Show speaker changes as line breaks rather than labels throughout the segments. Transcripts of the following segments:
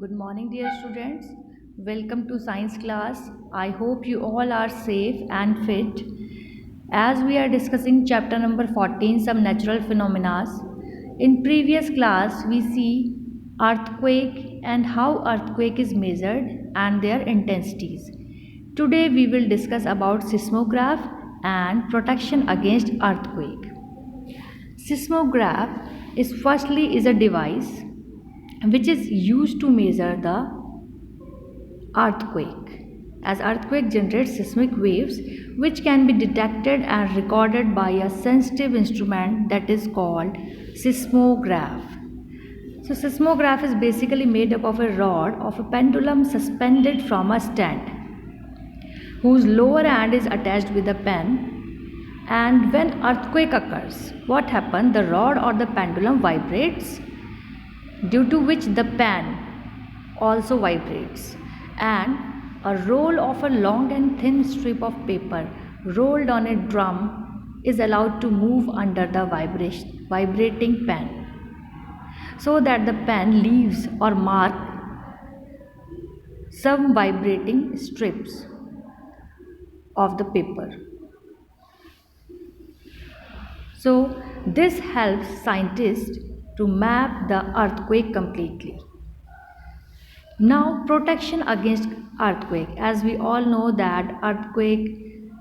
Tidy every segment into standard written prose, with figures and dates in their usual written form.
Good morning, dear students. Welcome to science class. I hope you all are safe and fit. As we are discussing chapter number 14, some natural phenomena. In previous class, we see earthquake and how earthquake is measured and their intensities. Today, we will discuss about seismograph and protection against earthquake. Seismograph is a device which is used to measure the earthquake, as earthquake generates seismic waves which can be detected and recorded by a sensitive instrument that is called seismograph. So seismograph is basically made up of a rod of a pendulum suspended from a stand whose lower end is attached with a pen, and when earthquake occurs, what happens? The rod or the pendulum vibrates, due to which the pen also vibrates, and a roll of a long and thin strip of paper rolled on a drum is allowed to move under the vibrating pen, so that the pen leaves or mark some vibrating strips of the paper. So this helps scientists to map the earthquake completely. Now, protection against earthquake. As we all know that earthquake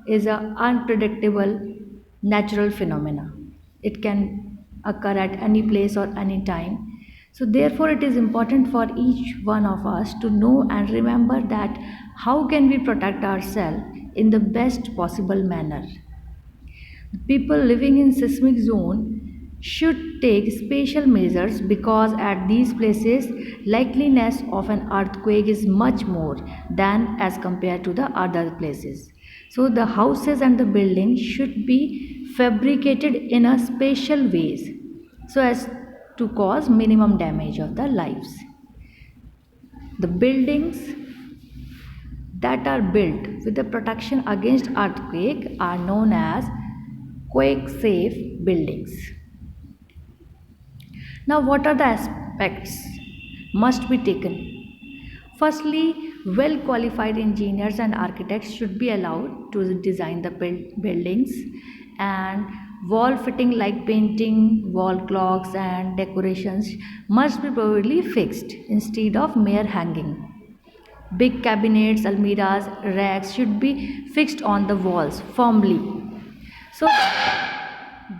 is an unpredictable natural phenomena. It can occur at any place or any time. So therefore it is important for each one of us to know and remember that how can we protect ourselves in the best possible manner. People living in seismic zone should take special measures because at these places likeliness of an earthquake is much more than as compared to the other places. So the houses and the buildings should be fabricated in a special ways so as to cause minimum damage of the lives. The buildings that are built with the protection against earthquake are known as quake safe buildings. Now, what are the aspects must be taken? Firstly, well qualified engineers and architects should be allowed to design the buildings, and wall fitting like painting, wall clocks, and decorations must be properly fixed instead of mere hanging. Big cabinets, almirahs, racks should be fixed on the walls firmly so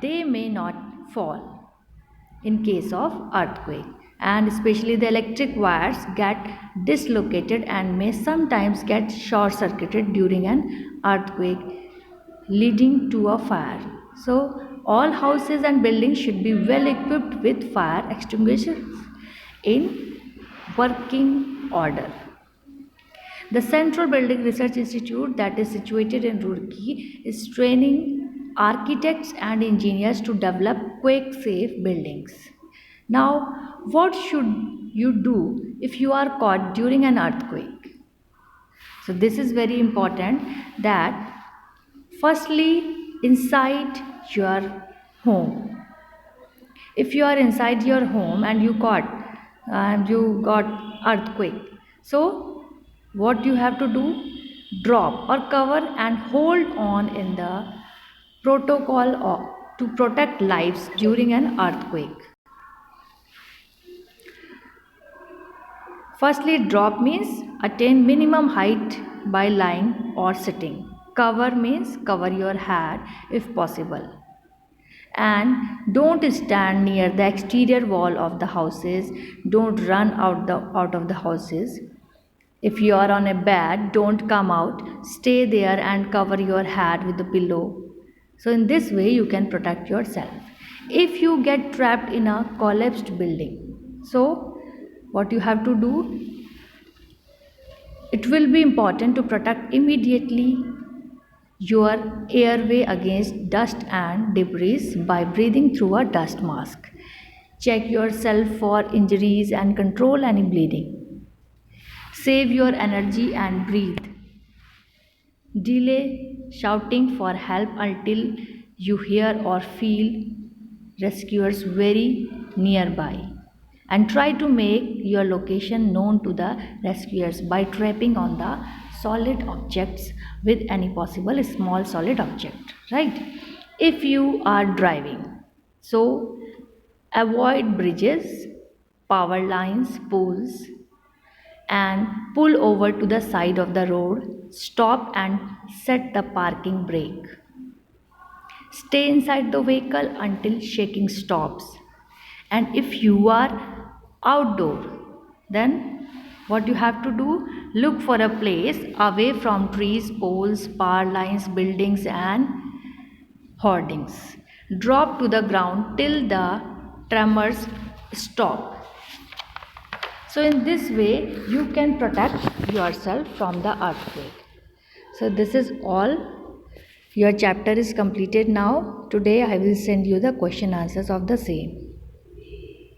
they may not fall in case of earthquake, and especially the electric wires get dislocated and may sometimes get short circuited during an earthquake leading to a fire. So all houses and buildings should be well equipped with fire extinguishers in working order. The Central Building Research Institute, that is situated in Roorkee, is training architects and engineers to develop quake safe buildings. Now, what should you do if you are caught during an earthquake? So, this is very important that firstly, inside your home, if you are inside your home and you got earthquake, so what you have to do, drop or cover and hold on in the protocol to protect lives during an earthquake. Firstly, drop means attain minimum height by lying or sitting. Cover means cover your head if possible, and don't stand near the exterior wall of the houses. Don't run out of the houses. If you are on a bed, don't come out. Stay there and cover your head with the pillow. So in this way you can protect yourself. If you get trapped in a collapsed building, so what you have to do, it will be important to protect immediately your airway against dust and debris by breathing through a dust mask. Check yourself for injuries and control any bleeding. Save your energy and breathe. Delay shouting for help until you hear or feel rescuers very nearby. and try to make your location known to the rescuers by trapping on the solid objects with any possible small solid object, right? If you are driving, so avoid bridges, power lines, poles, and pull over to the side of the road. Stop and set the parking brake. Stay inside the vehicle until shaking stops. And if you are outdoor, then what you have to do? Look for a place away from trees, poles, power lines, buildings, and hoardings. Drop to the ground till the tremors stop. So, in this way, you can protect yourself from the earthquake. So, this is all. Your chapter is completed now. Today, I will send you the question answers of the same.